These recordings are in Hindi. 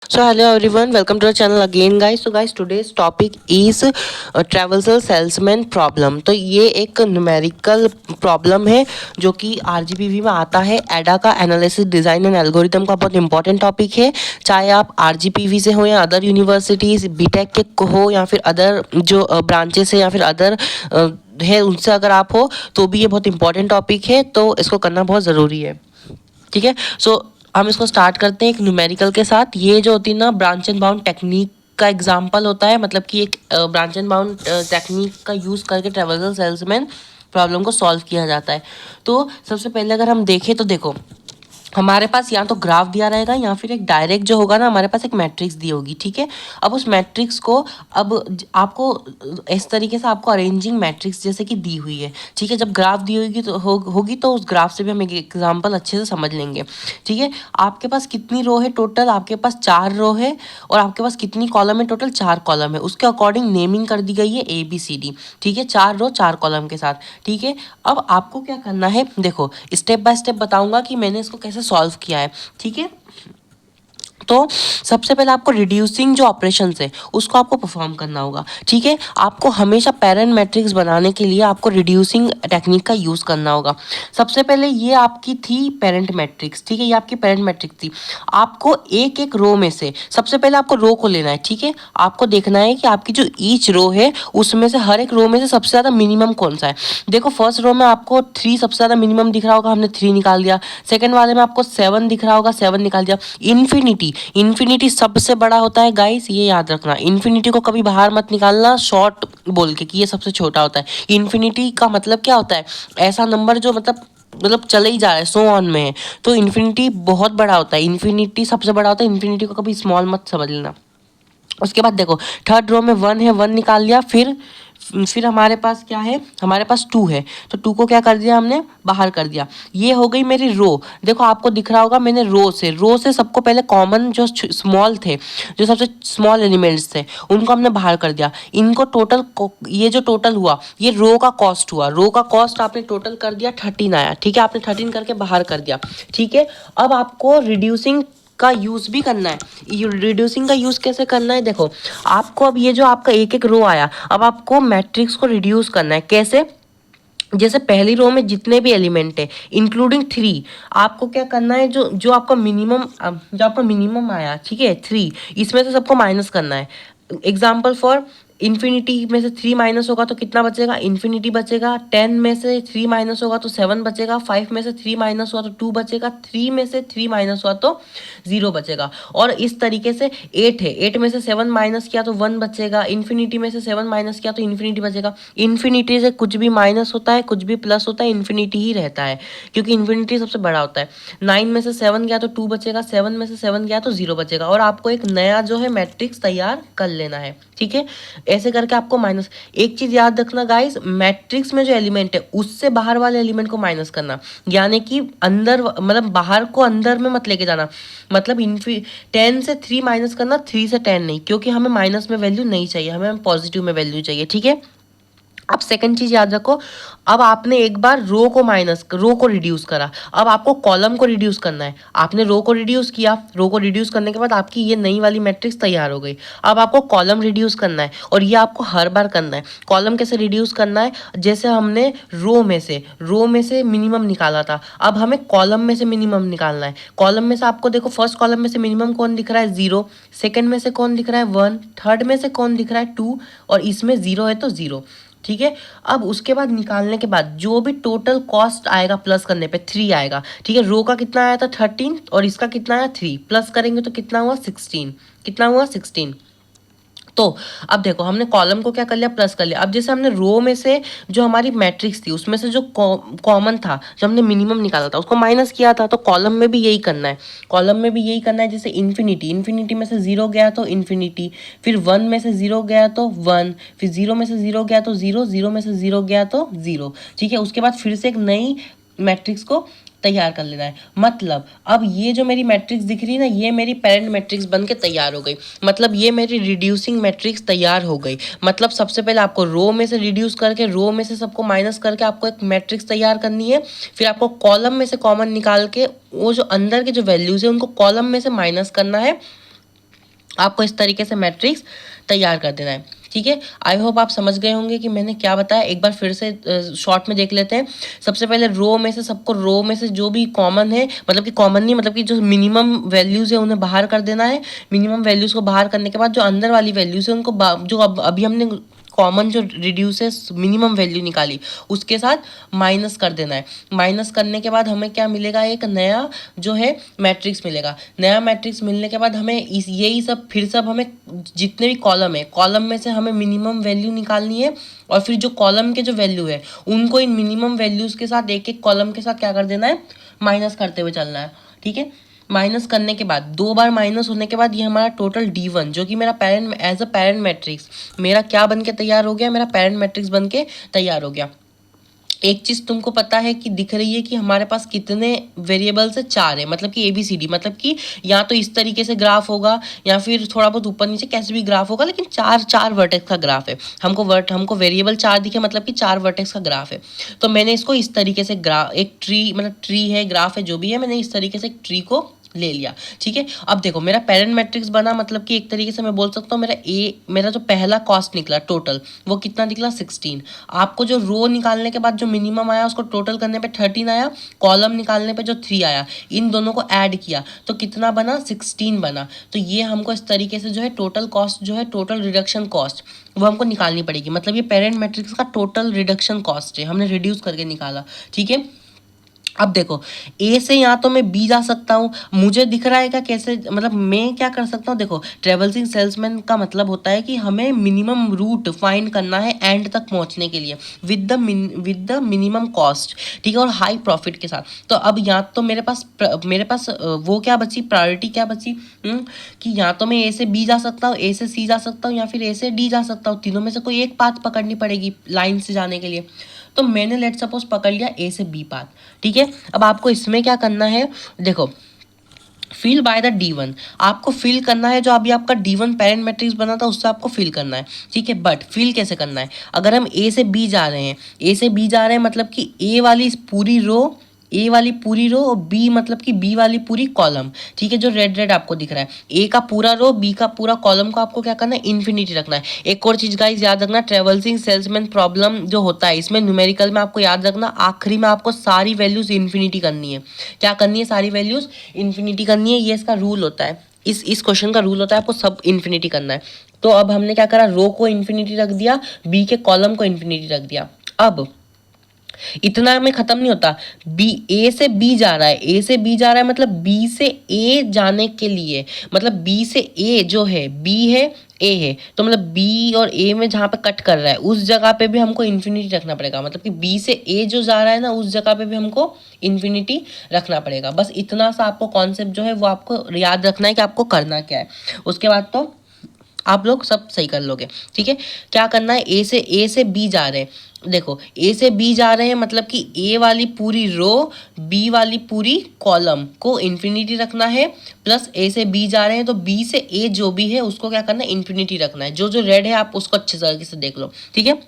So hello everyone, welcome to the channel again guys. So guys, today's topic is traversal salesman problem. तो ये एक न्यूमेरिकल प्रॉब्लम है जो कि आरजीपीवी में आता है। एडा का एनालिसिस डिजाइन एंड एल्गोरिथम का बहुत इंपॉर्टेंट टॉपिक है। चाहे आप आरजीपीवी से हो या अदर यूनिवर्सिटीज बीटेक के हो या फिर अदर जो ब्रांचेस है या फिर अदर है उनसे अगर आप हो तो भी ये बहुत इंपॉर्टेंट टॉपिक है, तो इसको करना बहुत ज़रूरी है। ठीक है। सो हम इसको स्टार्ट करते हैं एक न्यूमेरिकल के साथ। ये जो होती है ना ब्रांच एंड बाउंड टेक्निक का एग्जांपल होता है, मतलब कि एक ब्रांच एंड बाउंड टेक्निक का यूज़ करके ट्रेवर्सल सेल्समैन प्रॉब्लम को सॉल्व किया जाता है। तो सबसे पहले अगर हम देखें तो देखो, हमारे पास या तो ग्राफ दिया रहेगा या फिर एक डायरेक्ट जो होगा ना, हमारे पास एक मैट्रिक्स दी होगी। ठीक है। अब उस मैट्रिक्स को आपको इस तरीके से आपको अरेंजिंग मैट्रिक्स जैसे कि दी हुई है। ठीक है। जब ग्राफ दी होगी तो होगी तो उस ग्राफ से भी हम एक एग्जांपल अच्छे से समझ लेंगे। ठीक है। आपके पास कितनी रो है टोटल? आपके पास 4 रो है। और आपके पास कितनी कॉलम है टोटल? 4 कॉलम है। उसके अकॉर्डिंग नेमिंग कर दी गई है ABCD। ठीक है। 4 रो 4 कॉलम के साथ। ठीक है। अब आपको क्या करना है, देखो स्टेप बाय स्टेप बताऊंगा कि मैंने इसको कैसे सॉल्व किया है। ठीक है। तो सबसे पहले आपको रिड्यूसिंग जो ऑपरेशन है उसको आपको परफॉर्म करना होगा। ठीक है। आपको हमेशा पैरेंट मैट्रिक्स बनाने के लिए आपको रिड्यूसिंग टेक्निक का यूज़ करना होगा। सबसे पहले ये आपकी थी पेरेंट मैट्रिक्स। ठीक है। ये आपकी पेरेंट मैट्रिक्स थी। आपको एक एक रो में से सबसे पहले आपको रो को लेना है। ठीक है। आपको देखना है कि आपकी जो ईच रो है उसमें से हर एक रो में से सबसे ज़्यादा मिनिमम कौन सा है। देखो फर्स्ट रो में आपको 3 सबसे ज़्यादा मिनिमम दिख रहा होगा, हमने 3 निकाल दिया। सेकंड वाले में आपको 7 दिख रहा होगा, 7 निकाल दिया। इन्फिनिटी इन्फिनिटी सबसे बड़ा होता है गाइस, ये याद रखना। इन्फिनिटी को कभी बाहर मत निकालना शॉर्ट बोल के कि ये सबसे छोटा होता है। इन्फिनिटी का मतलब क्या होता है? ऐसा नंबर जो मतलब चले ही जा रहा है, सो ऑन में है। तो इन्फिनिटी बहुत बड़ा होता है, इन्फिनिटी सबसे बड़ा होता है। इन्फिनिटी को कभी स्मॉल मत समझ लेना। उसके बाद देखो थर्ड रो में 1 है, 1 निकाल लिया। फिर हमारे पास क्या है? हमारे पास 2 है, तो 2 को क्या कर दिया हमने? बाहर कर दिया। ये हो गई मेरी रो। देखो आपको दिख रहा होगा मैंने रो से सबको पहले कॉमन जो स्मॉल थे, जो सबसे स्मॉल एलिमेंट्स थे, उनको हमने बाहर कर दिया। इनको टोटल ये जो टोटल हुआ ये रो का कॉस्ट हुआ। रो का कॉस्ट आपने टोटल कर दिया, 13 आया। ठीक है। आपने 13 करके बाहर कर दिया। ठीक है। अब आपको रिड्यूसिंग का यूज़ भी करना है। रिड्यूसिंग का यूज़ कैसे करना है? देखो आपको अब ये जो आपका एक एक रो आया, अब आपको मैट्रिक्स को रिड्यूस करना है। कैसे? जैसे पहली रो में जितने भी एलिमेंट है इंक्लूडिंग 3, आपको क्या करना है, जो जो आपका मिनिमम आया, ठीक है 3, इसमें से सबको माइनस करना है। एग्जाम्पल फॉर इन्फिनिटी में से 3 माइनस होगा तो कितना बचेगा? इन्फिनिटी बचेगा। 10 में से 3 माइनस होगा तो 7 बचेगा। 5 में से 3 माइनस हुआ तो 2 बचेगा। 3 में से 3 माइनस हुआ तो 0 बचेगा। और इस तरीके से 8 है, 8 में से 7 माइनस किया तो 1 बचेगा। इन्फिनिटी में से 7 माइनस किया तो इन्फिनिटी बचेगा। इन्फिनिटी से कुछ भी माइनस होता है, कुछ भी प्लस होता है, इन्फिनिटी ही रहता है क्योंकि इन्फिनिटी सबसे बड़ा होता है। 9 में से 7 गया तो 2 बचेगा। 7 में से 7 गया तो 0 बचेगा। और आपको एक नया जो है मैट्रिक्स तैयार कर लेना है। ठीक है। ऐसे करके आपको माइनस, एक चीज याद रखना गाइस, मैट्रिक्स में जो एलिमेंट है उससे बाहर वाले एलिमेंट को माइनस करना, यानी कि अंदर मतलब बाहर को अंदर में मत लेके जाना। मतलब 10 से 3 माइनस करना, 3 से 10 नहीं, क्योंकि हमें माइनस में वैल्यू नहीं चाहिए, हमें पॉजिटिव में वैल्यू चाहिए। ठीक है। अब सेकंड चीज याद रखो, अब आपने एक बार रो को रिड्यूस करा, अब आपको कॉलम को रिड्यूस करना है। आपने रो को रिड्यूस किया, रो को रिड्यूस करने के बाद आपकी ये नई वाली मैट्रिक्स तैयार हो गई। अब आपको कॉलम रिड्यूस करना है और ये आपको हर बार करना है। कॉलम कैसे रिड्यूस करना है? जैसे हमने रो में से मिनिमम निकाला था, अब हमें कॉलम में से मिनिमम निकालना है। कॉलम में से आपको देखो फर्स्ट कॉलम में से मिनिमम कौन दिख रहा है? 0। सेकंड में से कौन दिख रहा है? 1। थर्ड में से कौन दिख रहा है? 2। और इसमें 0 है तो 0। ठीक है। अब उसके बाद निकालने के बाद जो भी टोटल कॉस्ट आएगा प्लस करने पे 3 आएगा। ठीक है। रो का कितना आया था? 13। और इसका कितना आया? 3। प्लस करेंगे तो कितना हुआ? 16। कितना हुआ? 16। तो अब देखो हमने कॉलम को क्या कर लिया? प्लस कर लिया। अब जैसे हमने रो में से जो हमारी मैट्रिक्स थी उसमें से जो कॉमन था, जो हमने मिनिमम निकाला था, उसको माइनस किया था। तो कॉलम में भी यही करना है। कॉलम में भी यही करना है। जैसे इन्फिनिटी में से 0 गया तो इन्फिनिटी, फिर 1 में से 0 गया तो 1, फिर 0 में से 0 गया तो 0, 0 में से 0 गया तो 0। ठीक है। उसके बाद फिर से एक नई मैट्रिक्स को तैयार कर लेना है। मतलब अब ये जो मेरी मैट्रिक्स दिख रही है ना, ये मेरी पेरेंट मैट्रिक्स बन के तैयार हो गई। मतलब ये मेरी रिड्यूसिंग मैट्रिक्स तैयार हो गई। मतलब सबसे पहले आपको रो में से रिड्यूस करके, रो में से सबको माइनस करके आपको एक मैट्रिक्स तैयार करनी है। फिर आपको कॉलम में से कॉमन निकाल के वो जो अंदर के जो वैल्यूज है उनको कॉलम में से माइनस करना है। आपको इस तरीके से मैट्रिक्स तैयार कर देना है। ठीक है, आई होप आप समझ गए होंगे कि मैंने क्या बताया। एक बार फिर से शॉर्ट में देख लेते हैं। सबसे पहले रो में से सबको, रो में से जो भी कॉमन है, मतलब कि कॉमन नहीं, मतलब कि जो मिनिमम वैल्यूज़ है उन्हें बाहर कर देना है। मिनिमम वैल्यूज़ को बाहर करने के बाद जो अंदर वाली वैल्यूज़ है उनको जो अभी हमने कॉमन जो रिड्यूसेस मिनिमम वैल्यू निकाली उसके साथ माइनस कर देना है। माइनस करने के बाद हमें क्या मिलेगा, एक नया जो है मैट्रिक्स मिलेगा। नया मैट्रिक्स मिलने के बाद हमें यही सब फिर सब हमें जितने भी कॉलम है, कॉलम में से हमें मिनिमम वैल्यू निकालनी है और फिर जो कॉलम के जो वैल्यू है उनको इन मिनिमम वैल्यूज़ के साथ एक एक कॉलम के साथ क्या कर देना है, माइनस करते हुए चलना है। ठीक है, माइनस करने के बाद 2 बार माइनस होने के बाद ये हमारा टोटल D1 जो कि मेरा parent as a parent matrix मेरा क्या बन के तैयार हो गया, मेरा पेरेंट मैट्रिक्स बन के तैयार हो गया। एक चीज़ तुमको पता है कि दिख रही है कि हमारे पास कितने वेरिएबल्स है, 4 है, मतलब कि ABCD, मतलब कि या तो इस तरीके से ग्राफ होगा या फिर थोड़ा बहुत ऊपर नीचे कैसे भी ग्राफ होगा, लेकिन चार वर्टेक्स का ग्राफ है। हमको वेरिएबल 4 दिखे, मतलब कि 4 वर्टेक्स का ग्राफ है। तो मैंने इसको इस तरीके से एक ट्री, मतलब ट्री है, ग्राफ है, जो भी है, मैंने इस तरीके से एक ट्री को ले लिया। ठीक है, अब देखो मेरा पेरेंट मैट्रिक्स बना, मतलब कि एक तरीके से मैं बोल सकता हूँ मेरा जो पहला कॉस्ट निकला टोटल वो कितना निकला, 16। आपको जो रो निकालने के बाद जो मिनिमम आया उसको टोटल करने पे 13 आया, कॉलम निकालने पे जो 3 आया, इन दोनों को ऐड किया तो कितना बना, 16 बना। तो ये हमको इस तरीके से जो है टोटल कॉस्ट जो है, टोटल रिडक्शन कॉस्ट वो हमको निकालनी पड़ेगी। मतलब ये पेरेंट मैट्रिक्स का टोटल रिडक्शन कॉस्ट है, हमने रिड्यूस करके निकाला। ठीक है, अब देखो ए से यहाँ तो मैं बी जा सकता हूँ, मुझे दिख रहा है क्या कैसे, मतलब मैं क्या कर सकता हूँ, देखो ट्रेवल्सिंग सेल्समैन का मतलब होता है कि हमें मिनिमम रूट फाइंड करना है एंड तक पहुँचने के लिए विद द मिनिमम कॉस्ट। ठीक है, और हाई प्रॉफिट के साथ। तो अब यहाँ तो मेरे पास वो क्या बची, प्रायोरिटी क्या बची, कि यहाँ तो मैं ए से बी जा सकता हूँ, ए से सी जा सकता हूँ, या फिर ए से डी जा सकता हूँ। तीनों में से कोई एक पाथ पकड़नी पड़ेगी लाइन से जाने के लिए। तो मैंने लेट सपोज पकड़ लिया ए से बी पाथ। ठीक है, अब आपको इसमें क्या करना है, देखो फिल बाय द D1, आपको फिल करना है जो अभी आपका D1 पेरेंट मैट्रिक्स बना था उससे आपको फिल करना है। ठीक है, बट फिल कैसे करना है, अगर हम ए से बी जा रहे हैं, ए से बी जा रहे हैं मतलब कि ए वाली पूरी रो, ए वाली पूरी रो, और बी मतलब कि बी वाली पूरी कॉलम। ठीक है, जो रेड रेड आपको दिख रहा है, ए का पूरा रो, बी का पूरा कॉलम को आपको क्या करना है, इन्फिनिटी रखना है। एक और चीज गाइस याद रखना, ट्रेवल्सिंग सेल्समैन प्रॉब्लम जो होता है इसमें न्यूमेरिकल में आपको याद रखना, आखिरी में आपको सारी वैल्यूज इन्फिनिटी करनी है। क्या करनी है, सारी वैल्यूज इन्फिनिटी करनी है, ये इसका रूल होता है, इस क्वेश्चन का रूल होता है, आपको सब इन्फिनिटी करना है। तो अब हमने क्या करा, रो को इन्फिनिटी रख दिया, बी के कॉलम को इन्फिनिटी रख दिया। अब इतना में खत्म नहीं होता, बी ए से बी जा रहा है, ए से बी जा रहा है मतलब बी से ए जाने के लिए, मतलब बी से ए जो है, बी है ए है, तो मतलब बी और ए में जहाँ पे कट कर रहा है उस जगह पे भी हमको इन्फिनिटी रखना पड़ेगा। मतलब कि बी से ए जो जा रहा है ना उस जगह पे भी हमको इन्फिनिटी रखना पड़ेगा। बस इतना सा आपको कॉन्सेप्ट जो है वो आपको याद रखना है कि आपको करना क्या है, उसके बाद तो आप लोग सब सही कर लोगे। ठीक है, क्या करना है, ए से बी जा रहे हैं, देखो ए से बी जा रहे हैं मतलब कि ए वाली पूरी रो, बी वाली पूरी कॉलम को इन्फिनिटी रखना है, प्लस ए से बी जा रहे हैं तो बी से ए जो भी है उसको क्या करना है, इन्फिनिटी रखना है। जो जो रेड है आप उसको अच्छे तरीके से देख लो। ठीक है,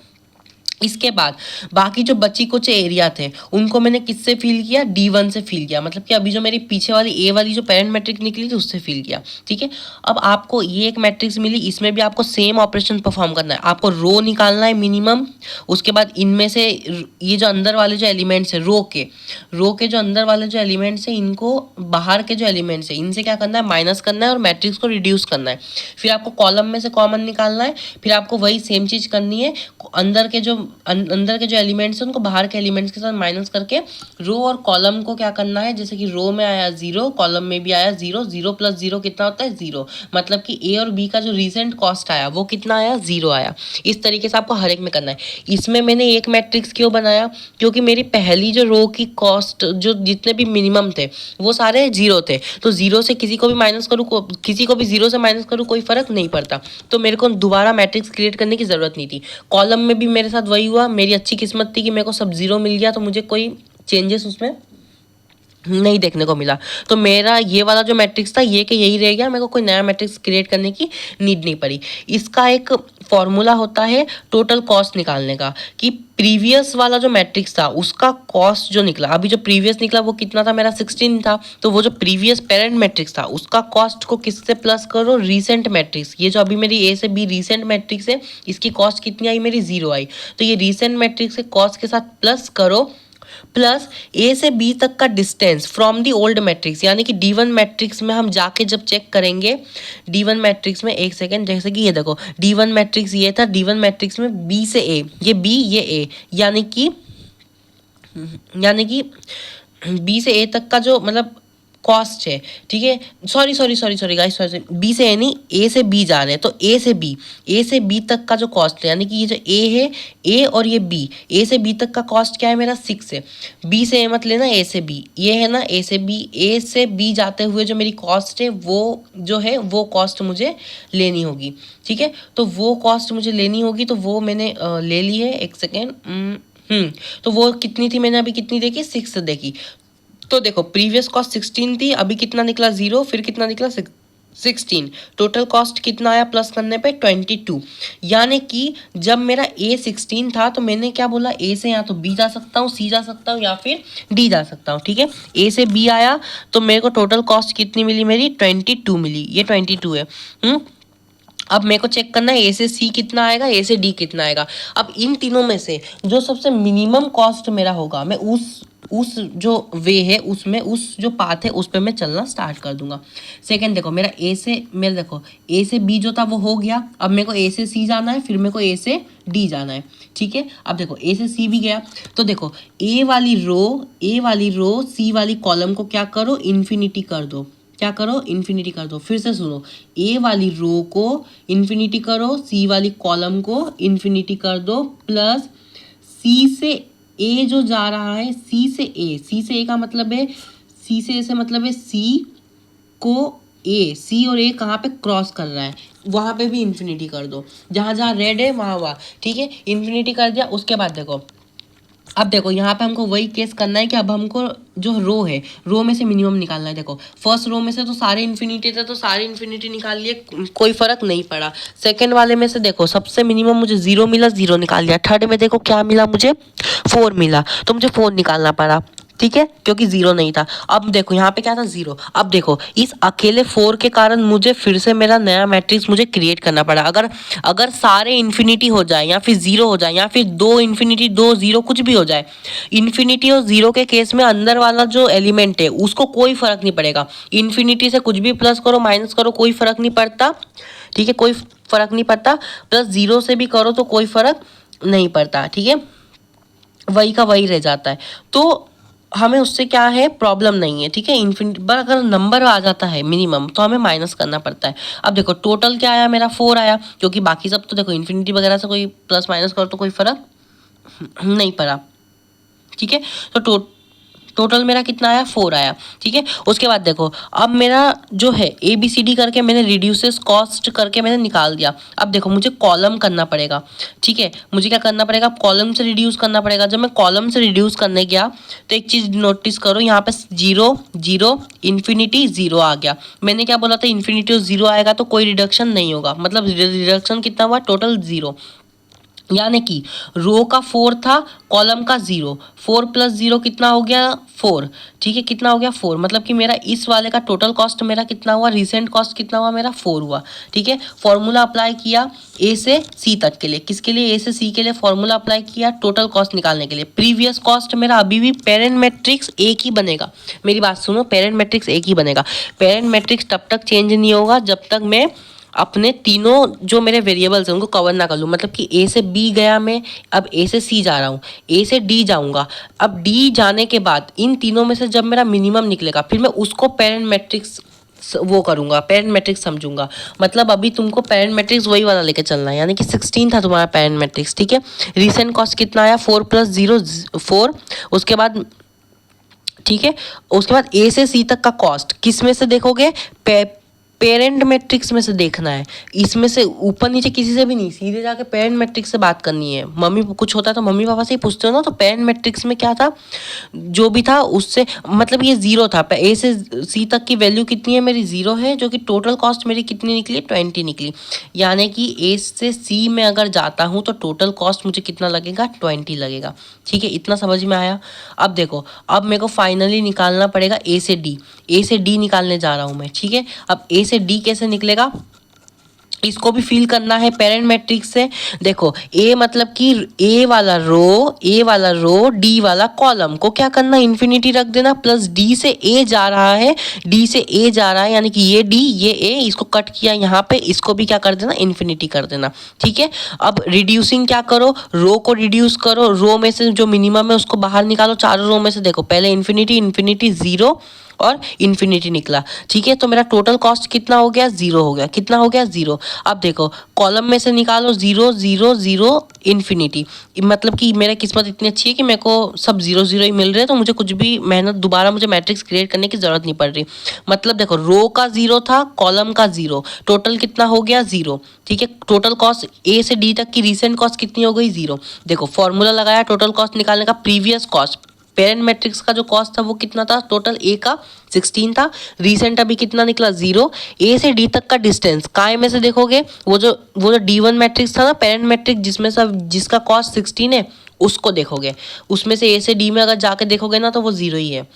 इसके बाद बाकी जो बची कुछ एरिया थे उनको मैंने किससे फिल किया, D1 से फिल किया, मतलब कि अभी जो मेरी पीछे वाली ए वाली जो पेरेंट मैट्रिक्स निकली थी उससे फिल किया। ठीक है, अब आपको ये एक मैट्रिक्स मिली, इसमें भी आपको सेम ऑपरेशन परफॉर्म करना है। आपको रो निकालना है मिनिमम, उसके बाद इनमें से ये जो अंदर वाले जो एलिमेंट्स है रो के जो अंदर वाले जो एलिमेंट्स है इनको बाहर के जो एलिमेंट्स है इनसे क्या करना है, माइनस करना है और मैट्रिक्स को रिड्यूस करना है। फिर आपको कॉलम में से कॉमन निकालना है, फिर आपको वही सेम चीज़ करनी है, अंदर के जो एलिमेंट्स हैं उनको बाहर के एलिमेंट्स के साथ माइनस करके रो और कॉलम को क्या करना है, जैसे कि रो में आया 0, कॉलम में भी आया 0, 0 प्लस 0 कितना होता है, 0, मतलब कि ए और बी का जो रिसेंट कॉस्ट आया वो कितना आया, 0 आया। इस तरीके से आपको हर एक में करना है। इसमें मैंने एक मैट्रिक्स क्यों बनाया, क्योंकि मेरी पहली जो रो की कॉस्ट जो जितने भी मिनिमम थे वो सारे 0 थे, तो 0 से किसी को भी माइनस करूँ, किसी को भी 0 से माइनस करूँ कोई फर्क नहीं पड़ता, तो मेरे को दोबारा मैट्रिक्स क्रिएट करने की ज़रूरत नहीं थी। कॉलम में भी मेरे साथ वही हुआ, मेरी अच्छी किस्मत थी कि मेरे को सब 0 मिल गया, तो मुझे कोई चेंजेस उसमें नहीं देखने को मिला। तो मेरा ये वाला जो मैट्रिक्स था ये कि यही रह गया, मेरे को कोई नया मैट्रिक्स क्रिएट करने की नीड नहीं पड़ी। इसका एक फॉर्मूला होता है टोटल कॉस्ट निकालने का, कि प्रीवियस वाला जो मैट्रिक्स था उसका कॉस्ट जो निकला, अभी जो प्रीवियस निकला वो कितना था मेरा 16 था, तो वो जो प्रीवियस पेरेंट मैट्रिक्स था उसका कॉस्ट को किससे प्लस करो, रीसेंट मैट्रिक्स, ये जो अभी मेरी ए से बी रीसेंट मैट्रिक्स है इसकी कॉस्ट कितनी आई मेरी 0 आई, तो ये रीसेंट मैट्रिक्स के कॉस्ट के साथ प्लस करो, प्लस ए से बी तक का distance from the old matrix, यानी कि D1 मैट्रिक्स में हम जाके जब चेक करेंगे, D1 मैट्रिक्स में एक सेकेंड, जैसे कि ये देखो D1 मैट्रिक्स ये था, D1 मैट्रिक्स में B से A, ये B ये A, यानी कि B से A तक का जो मतलब कॉस्ट है, ठीक है, सॉरी गाइस, सॉरी, बी से ए नहीं, ए से बी जा रहे हैं, तो ए से बी तक का जो कॉस्ट है, यानी कि ये जो ए है, ए और ये बी, ए से बी तक का कॉस्ट क्या है मेरा 6 है, बी से ए मत लेना, ए से बी, ये है ना ए से बी जाते हुए जो मेरी कॉस्ट है वो जो है वो कॉस्ट मुझे लेनी होगी, ठीक है, तो वो कॉस्ट मुझे लेनी होगी, तो वो मैंने ले ली है, एक सेकेंड, तो वो कितनी थी, मैंने अभी कितनी देखी, 6 देखी, तो देखो प्रीवियस कॉस्ट 16 थी, अभी कितना निकला 0, फिर कितना निकला 16, टोटल कॉस्ट कितना आया प्लस करने पे 22, यानी कि जब मेरा ए 16 था तो मैंने क्या बोला, ए से या तो बी जा सकता हूँ, सी जा सकता हूँ या फिर डी जा सकता हूँ, ठीक है, ए से बी आया तो मेरे को टोटल कॉस्ट कितनी मिली, मेरी 22 मिली, ये 22 है। अब मेरे को चेक करना है ए से सी कितना आएगा, ए से डी कितना आएगा। अब इन तीनों में से जो सबसे मिनिमम कॉस्ट मेरा होगा, मैं उस जो वे है उसमें, उस जो पाथ है उस पर मैं चलना स्टार्ट कर दूंगा। सेकंड देखो मेरा ए से बी जो था वो हो गया, अब मेरे को ए से सी जाना है, फिर मेरे को ए से डी जाना है, ठीक है। अब देखो ए से सी भी गया, तो देखो ए वाली रो सी वाली कॉलम को क्या करो, इन्फिनिटी कर दो, क्या करो, इन्फिनिटी कर दो। फिर से सुनो, ए वाली रो को इन्फिनिटी करो, सी वाली कॉलम को इन्फिनिटी कर दो, प्लस सी से ए जो जा रहा है, सी से ए का मतलब है, सी से ए से मतलब है सी को ए, सी और ए कहाँ पे क्रॉस कर रहा है वहाँ पे भी इन्फिनिटी कर दो, जहाँ जहाँ रेड है वहाँ, ठीक है, इन्फिनिटी कर दिया। उसके बाद देखो, अब देखो यहाँ पे हमको वही केस करना है कि अब हमको जो रो है, रो में से मिनिमम निकालना है। देखो फर्स्ट रो में से तो सारे इन्फिनिटी थे, तो सारे इन्फिनिटी निकाल लिए, कोई फर्क नहीं पड़ा। सेकंड वाले में से देखो सबसे मिनिमम मुझे 0 मिला, 0 निकाल लिया। थर्ड में देखो क्या मिला, मुझे 4 मिला, तो मुझे 4 निकालना पड़ा, ठीक है, क्योंकि 0 नहीं था। अब देखो यहाँ पे क्या था, 0। अब देखो इस अकेले 4 के कारण मुझे फिर से मेरा नया मैट्रिक्स मुझे क्रिएट करना पड़ा। अगर सारे इन्फिनिटी हो जाए या फिर 0 हो जाए या फिर 2 इन्फिनिटी 2 0 कुछ भी हो जाए, इन्फिनिटी और 0 के केस में अंदर वाला जो एलिमेंट है उसको कोई फर्क नहीं पड़ेगा। इन्फिनिटी से कुछ भी प्लस करो माइनस करो कोई फर्क नहीं पड़ता, ठीक है, कोई फर्क नहीं पड़ता। प्लस 0 से भी करो तो कोई फर्क नहीं पड़ता, ठीक है, वही का वही रह जाता है। तो हमें उससे क्या है, प्रॉब्लम नहीं है, ठीक है। इन्फिनिटी पर अगर नंबर आ जाता है मिनिमम तो हमें माइनस करना पड़ता है। अब देखो टोटल क्या आया मेरा, 4 आया, क्योंकि बाकी सब तो देखो इन्फिनिटी वगैरह से कोई प्लस माइनस करो तो कोई फर्क नहीं पड़ा, ठीक है। तो टोटल मेरा कितना आया, 4 आया, ठीक है। उसके बाद देखो अब मेरा जो है ABCD करके मैंने रिड्यूसेस कॉस्ट करके मैंने निकाल दिया। अब देखो मुझे कॉलम करना पड़ेगा, ठीक है, मुझे क्या करना पड़ेगा, कॉलम से रिड्यूस करना पड़ेगा। जब मैं कॉलम से रिड्यूस करने गया तो एक चीज़ नोटिस करो, यहाँ पे 0 0 इन्फिनिटी 0 आ गया। मैंने क्या बोला था, इन्फिनिटी और 0 आएगा तो कोई रिडक्शन नहीं होगा, मतलब रिडक्शन कितना हुआ, टोटल 0, यानी कि रो का 4 था, कॉलम का 0, 4 + 0 कितना हो गया, 4, ठीक है, कितना हो गया 4, मतलब कि मेरा इस वाले का टोटल कॉस्ट मेरा कितना हुआ, रिसेंट कॉस्ट कितना हुआ मेरा 4 हुआ, ठीक है। फॉर्मूला अप्लाई किया ए से सी तक के लिए, किसके लिए, ए से सी के लिए फॉर्मूला अप्लाई किया टोटल कॉस्ट निकालने के लिए। प्रीवियस कॉस्ट मेरा अभी भी पेरेंट मैट्रिक्स एक ही बनेगा, मेरी बात सुनो, पेरेंट मैट्रिक्स एक ही बनेगा। पेरेंट मैट्रिक्स तब तक चेंज नहीं होगा जब तक मैं अपने तीनों जो मेरे वेरिएबल्स हैं उनको कवर ना कर लूँ। मतलब कि ए से बी गया मैं, अब ए से सी जा रहा हूँ, ए से डी जाऊँगा, अब डी जाने के बाद इन तीनों में से जब मेरा मिनिमम निकलेगा फिर मैं उसको पेरेंट मैट्रिक्स वो करूँगा, पेरेंट मैट्रिक्स समझूंगा। मतलब अभी तुमको पेरेंट मैट्रिक्स वही वाला लेके चलना है, यानी कि 16 था तुम्हारा पेरेंट मैट्रिक्स, ठीक है। रिसेंट कॉस्ट कितना आया, 4 + 0 4, उसके बाद, ठीक है, उसके बाद ए से सी तक का कॉस्ट किस में से देखोगे, पेरेंट मैट्रिक्स में से देखना है, इसमें से ऊपर नीचे किसी से भी नहीं, सीधे जाके पेरेंट मैट्रिक्स से बात करनी है। मम्मी कुछ होता है तो मम्मी पापा से ही पूछते हो ना। तो पेरेंट मैट्रिक्स में क्या था, जो भी था उससे मतलब ये जीरो था। ए से सी तक की वैल्यू कितनी है मेरी, जीरो है, जो कि टोटल कॉस्ट मेरी कितनी निकली, 20 निकली। यानी कि ए से सी में अगर जाता हूँ तो टोटल कॉस्ट मुझे कितना लगेगा, 20 लगेगा। ठीक है, इतना समझ में आया। अब देखो, अब मेरे को फाइनली निकालना पड़ेगा ए से डी। ए से डी निकालने जा रहा हूँ मैं। ठीक है, अब ए से डी कैसे निकलेगा, इसको भी फिल करना है पेरेंट मैट्रिक्स से। देखो ए मतलब कि ए वाला रो डी वाला कॉलम को क्या करना, इन्फिनिटी रख देना, प्लस डी से ए जा रहा है, यानी कि ये डी ये ए, इसको कट किया यहाँ पे, इसको भी क्या कर देना, इन्फिनिटी कर देना। ठीक है, अब रिड्यूसिंग क्या करो, रो को रिड्यूस करो, रो में से जो मिनिमम है उसको बाहर निकालो, चारों रो में से। देखो पहले इन्फिनिटी जीरो और इन्फिनिटी निकला। ठीक है, तो मेरा टोटल कॉस्ट कितना हो गया, जीरो हो गया। कितना हो गया, जीरो। अब देखो कॉलम में से निकालो, जीरो जीरो जीरो इन्फिनिटी। मतलब कि मेरा किस्मत इतनी अच्छी है कि मेरे को सब जीरो जीरो ही मिल रहे हैं, तो मुझे कुछ भी मेहनत दोबारा मुझे मैट्रिक्स क्रिएट करने की जरूरत नहीं पड़ रही। मतलब देखो रो का जीरो था, कॉलम का जीरो, टोटल कितना हो गया, जीरो। ठीक है, टोटल कॉस्ट ए से डी तक की रिसेंट कॉस्ट कितनी हो गई, जीरो। देखो फॉर्मूला लगाया टोटल कॉस्ट निकालने का, प्रीवियस कॉस्ट, पेरेंट मैट्रिक्स का जो कॉस्ट था वो कितना था, टोटल ए का 16 था, रीसेंट अभी कितना निकला, जीरो। ए से डी तक का डिस्टेंस काय में से देखोगे, वो जो D1 मैट्रिक्स था ना, पेरेंट मैट्रिक्स, जिसमें सब जिसका कॉस्ट 16 है, उसको देखोगे। उसमें से ए से डी में अगर जाके देखोगे ना तो वो जीरो ही है।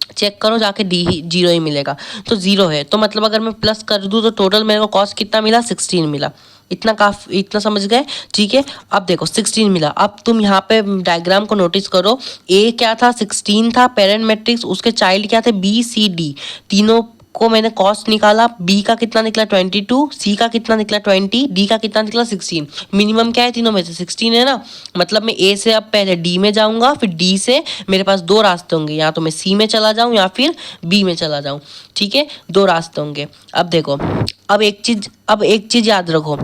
चेक करो जाके, डी ही जीरो ही मिलेगा, तो जीरो है। तो मतलब अगर मैं प्लस कर दूँ तो टोटल मेरे को कॉस्ट कितना मिला, 16 मिला। इतना समझ गए। ठीक है, अब देखो 16 मिला। अब तुम यहाँ पे डायग्राम को नोटिस करो, ए क्या था, 16 था पेरेंट मैट्रिक्स, उसके चाइल्ड क्या थे, बी सी डी, तीनों को मैंने कॉस्ट निकाला। बी का कितना निकला 22, सी का कितना निकला 20, डी का कितना निकला 16। मिनिमम क्या है तीनों में से, 16 है ना। मतलब मैं ए से अब पहले डी में जाऊंगा, फिर डी से मेरे पास दो रास्ते होंगे, या तो मैं सी में चला जाऊं या फिर बी में चला जाऊं। ठीक है, दो रास्ते होंगे। अब देखो, अब एक चीज याद रखो।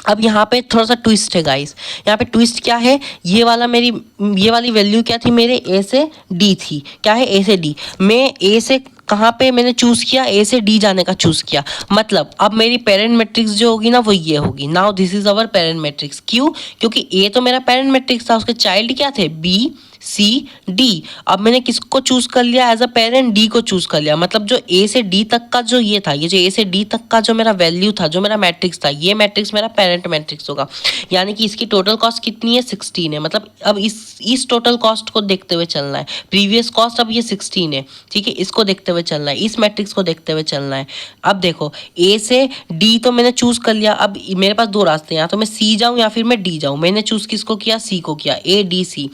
अब यहाँ पे थोड़ा सा ट्विस्ट है गाइस। यहाँ पे ट्विस्ट क्या है, ये वाली वैल्यू क्या थी, मेरे ए से डी थी। क्या है, ए से डी। मैं ए से कहाँ पे मैंने चूज किया, ए से डी जाने का चूज किया। मतलब अब मेरी पेरेंट मैट्रिक्स जो होगी ना वो ये होगी। Now this is our parent matrix. क्यों, क्योंकि ए तो मेरा पेरेंट मैट्रिक्स था, उसके चाइल्ड क्या थे, बी सी डी। अब मैंने किसको चूज कर लिया एज अ पेरेंट, डी को चूज कर लिया। मतलब जो ए से डी तक का जो ये था, ये जो ए से डी तक का जो मेरा वैल्यू था, जो मेरा मैट्रिक्स था, ये मैट्रिक्स मेरा पेरेंट मैट्रिक्स होगा। यानी कि इसकी टोटल कॉस्ट कितनी है, 16 है। मतलब अब इस टोटल कॉस्ट को देखते हुए चलना है। प्रीवियस कॉस्ट अब ये 16 है। ठीक है, इसको देखते हुए चलना है, इस मैट्रिक्स को देखते हुए चलना है। अब देखो ए से डी तो मैंने चूज कर लिया। अब मेरे पास दो रास्ते हैं, या तो मैं सी जाऊं या फिर मैं डी जाऊं। मैंने चूज किसको किया, सी को किया, ए डी सी।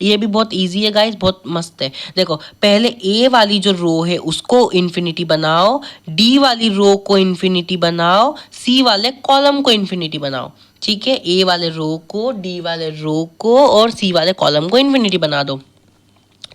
ये भी बहुत इजी है गाइस, बहुत मस्त है। देखो पहले ए वाली जो रो है उसको इन्फिनिटी बनाओ, डी वाली रो को इन्फिनिटी बनाओ, सी वाले कॉलम को इन्फिनिटी बनाओ। ठीक है, ए वाले रो को, डी वाले रो को और सी वाले कॉलम को इन्फिनिटी बना दो।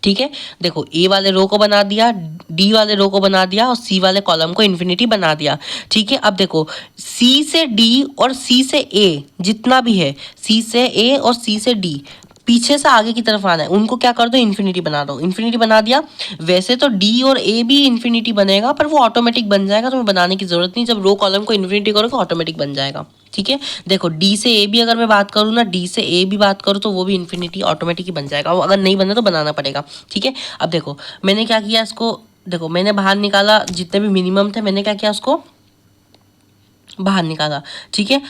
ठीक है, देखो ए वाले रो को बना दिया, डी वाले रो को बना दिया और सी वाले कॉलम को इन्फिनिटी बना दिया। ठीक है, अब देखो सी से डी और सी से ए जितना भी है, सी से ए और सी से डी पीछे से आगे की तरफ आना है, उनको क्या कर दो, इन्फिनिटी बना दो। इन्फिनिटी बना दिया। वैसे तो डी और ए भी इन्फिनिटी बनेगा, पर वो ऑटोमेटिक बन जाएगा, तुम्हें बनाने की जरूरत नहीं। जब रो कॉलम को इन्फिनिटी करोगे ऑटोमेटिक बन जाएगा। ठीक है, देखो डी से ए भी अगर मैं बात करूँ ना, डी से ए भी बात करूँ तो वो भी इन्फिनिटी ऑटोमेटिक ही बन जाएगा। वो अगर नहीं बना तो बनाना पड़ेगा। ठीक है, अब देखो मैंने क्या किया, इसको देखो मैंने बाहर निकाला, जितने भी मिनिमम थे मैंने क्या किया, उसको बाहर निकाला। ठीक है,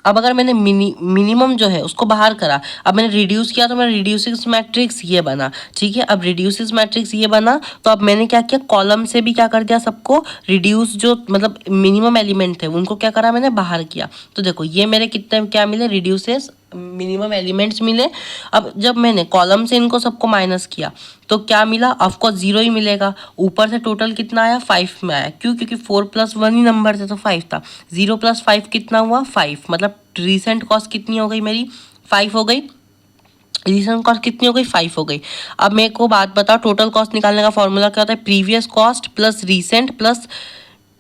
अब अगर मैंने मिनिमम जो है उसको बाहर करा, अब मैंने रिड्यूस किया तो मेरा रिड्यूसिंग मैट्रिक्स ये बना। ठीक है, अब रिड्यूसिंग मैट्रिक्स ये बना तो अब मैंने क्या किया, कॉलम से भी क्या कर दिया, सबको रिड्यूस, जो मतलब मिनिमम एलिमेंट थे उनको क्या करा, मैंने बाहर किया। तो देखो ये मेरे कितने क्या मिले, रिड्यूसेस मिनिमम एलिमेंट्स मिले। अब जब मैंने कॉलम से इनको सबको माइनस किया तो क्या मिला, ऑफकोर्स जीरो ही मिलेगा। ऊपर से टोटल कितना आया, 5 में आया। क्यों, क्योंकि 4 + 1 ही नंबर थे तो 5 था। 0 + 5 कितना हुआ, 5। मतलब रिसेंट कॉस्ट कितनी हो गई मेरी, 5 हो गई। रिसेंट कॉस्ट कितनी हो गई, 5 हो गई। अब मेरे को बात बताओ, टोटल कॉस्ट निकालने का फॉर्मूला क्या होता है, previous cost plus recent plus,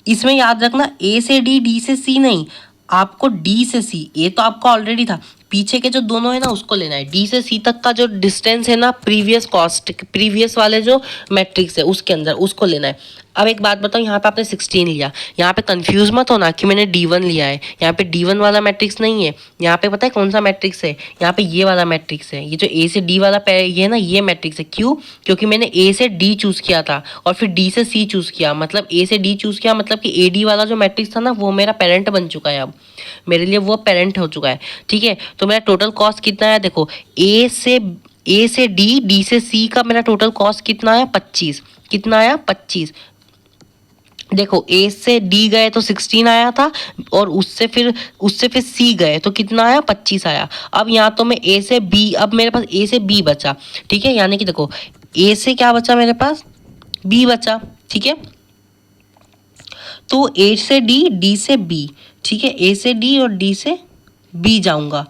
इसमें याद रखना ए से डी, डी से सी नहीं, आपको डी से सी। ए तो आपका ऑलरेडी था, पीछे के जो दोनों है ना उसको लेना है। डी से सी तक का जो डिस्टेंस है ना प्रीवियस वाले जो मैट्रिक्स है उसके अंदर उसको लेना है। अब एक बात बताओ, यहाँ पे आपने 16 लिया, यहाँ पे कंफ्यूज मत होना कि मैंने D1 लिया है। यहाँ पे D1 वाला मैट्रिक्स नहीं है, यहाँ पे पता है कौन सा मैट्रिक्स है, यहाँ पे ये वाला मैट्रिक्स है। ये जो A से D वाला ये है ना, ये मैट्रिक्स है। क्यों? क्योंकि मैंने A से D चूज किया था और फिर D से C चूज किया, मतलब A से D चूज किया, मतलब कि AD वाला जो मैट्रिक्स था ना वो मेरा पेरेंट बन चुका है। अब मेरे लिए वो पेरेंट हो चुका है। ठीक है, तो मेरा टोटल कॉस्ट कितना है देखो, ए से डी से सी का मेरा टोटल कॉस्ट कितना आया 25। कितना आया 25। देखो ए से डी गए तो 16 आया था और उससे फिर सी गए तो कितना आया 25 आया। अब यहाँ तो मैं ए से बी, अब मेरे पास ए से बी बचा। ठीक है, यानी कि देखो ए से क्या बचा मेरे पास, बी बचा। ठीक है, तो ए से डी, डी से बी। ठीक है, ए से डी और डी से बी जाऊंगा।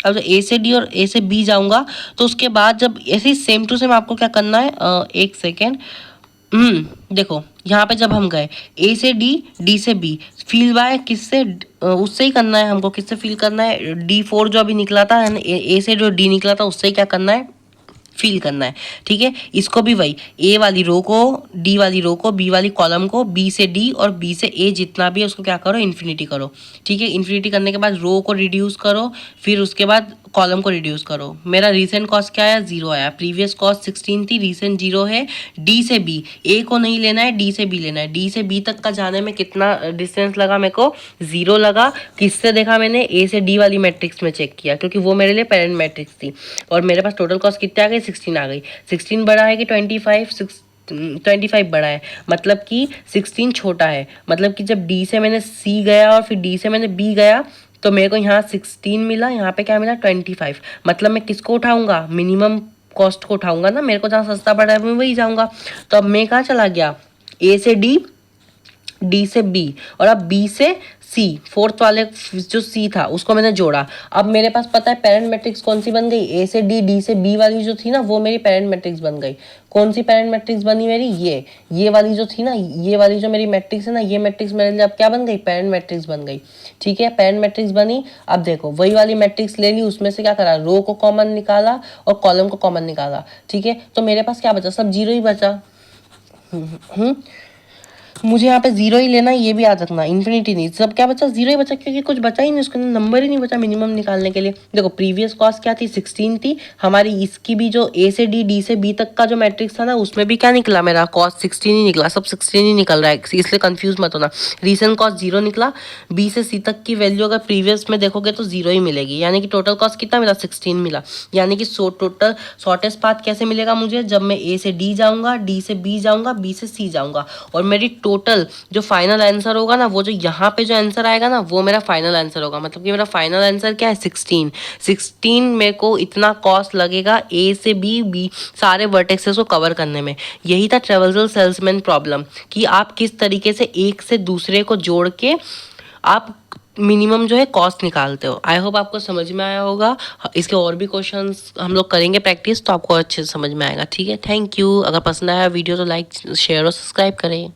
अब ए से डी और ए से बी जाऊंगा तो उसके बाद जब ऐसे ही सेम टू सेम आपको क्या करना है, एक सेकेंड। देखो यहाँ पे जब हम गए ए से डी, डी से बी, फील बाय किससे, उससे ही करना है हमको। किससे फील करना है, D4 जो अभी निकला था, ए से जो डी निकला था उससे ही क्या करना है, फिल करना है। ठीक है, इसको भी वही, ए वाली रो को, डी वाली रो को, बी वाली कॉलम को, बी से डी और बी से ए जितना भी है उसको क्या करो, इन्फिनिटी करो। ठीक है, इन्फिनिटी करने के बाद रो को रिड्यूस करो, फिर उसके बाद कॉलम को रिड्यूस करो। मेरा रिसेंट कॉस्ट क्या आया, 0 आया। प्रीवियस कॉस्ट 16 थी, रिसेंट 0 है। डी से बी, ए को नहीं लेना है, डी से बी लेना है। डी से बी तक का जाने में कितना डिस्टेंस लगा मेरे को, 0 लगा। किससे देखा मैंने, ए से डी वाली मैट्रिक्स में चेक किया, क्योंकि वो मेरे लिए पेरेंट मैट्रिक्स थी। और मेरे पास टोटल कॉस्ट कितने आ गई, 16 आ गई। 16 बड़ा है कि 25, 25 बड़ा है, मतलब कि 16 छोटा है। मतलब कि जब डी से मैंने सी गया और फिर डी से मैंने बी गया तो मेरे को यहाँ 16 मिला, यहाँ पे क्या मिला 25। मतलब मैं किसको उठाऊंगा, मिनिमम कॉस्ट को उठाऊंगा ना, मेरे को जहाँ सस्ता पड़ा है मैं वही जाऊंगा। तो अब मैं कहाँ चला गया, ए से डी, डी से बी और अब बी से सी, फोर्थ वाले जो सी था उसको मैंने जोड़ा। अब मेरे पास पता है पेरेंट मैट्रिक्स कौन सी बन गई, ए से डी, डी से बी वाली जो थी ना वो मेरी पेरेंट मैट्रिक्स बन गई। कौन सी पेरेंट मैट्रिक्स बनी मेरी, ये वाली जो थी ना, ये वाली जो मेरी मैट्रिक्स है ना, ये मैट्रिक्स मेरे लिए अब क्या बन गई, पेरेंट मैट्रिक्स बन गई। ठीक है, पेरेंट मैट्रिक्स बनी। अब देखो वही वाली मैट्रिक्स ले ली, उसमें से क्या करा, रो को कॉमन निकाला और कॉलम को कॉमन निकाला। ठीक है, तो मेरे पास क्या बचा, सब 0 ही बचा। मुझे यहाँ पे 0 ही लेना है, ये भी याद रखना, इन्फिनिटी नहीं। सब क्या बचा, 0 ही बचा, क्योंकि कुछ बचा ही नहीं, उसके अंदर नंबर ही नहीं बचा मिनिमम निकालने के लिए। देखो प्रीवियस कॉस्ट क्या थी, 16 थी हमारी। इसकी भी जो ए से डी, डी से बी तक का जो मैट्रिक्स था ना उसमें भी क्या निकला, मेरा कॉस्ट 16 ही निकला। सब 16 ही निकल रहा है, इसलिए कंफ्यूज मत होना। रीसेंट कॉस्ट 0 निकला। बी से सी तक की वैल्यू अगर प्रीवियस में देखोगे तो 0 ही मिलेगी, यानी कि टोटल कॉस्ट कितना मिला, 16 मिला। यानी कि टोटल शॉर्टेस्ट पाथ कैसे मिलेगा मुझे, जब मैं ए से डी जाऊंगा, डी से बी जाऊंगा, बी से सी जाऊंगा, और मेरी टोटल जो फाइनल आंसर होगा ना, वो जो यहाँ पे जो आंसर आएगा ना वो मेरा फाइनल आंसर होगा। मतलब कि मेरा फाइनल आंसर क्या है, 16 मेरे को इतना कॉस्ट लगेगा ए से बी सारे वर्टेक्सेस को कवर करने में। यही था ट्रेवर्सल सेल्समैन प्रॉब्लम, कि आप किस तरीके से एक से दूसरे को जोड़ के आप मिनिमम जो है कॉस्ट निकालते हो। आई होप आपको समझ में आया होगा। इसके और भी क्वेश्चंस हम लोग करेंगे प्रैक्टिस, तो आपको अच्छे से समझ में आएगा। ठीक है, थैंक यू। अगर पसंद आया वीडियो तो लाइक, शेयर और सब्सक्राइब करें।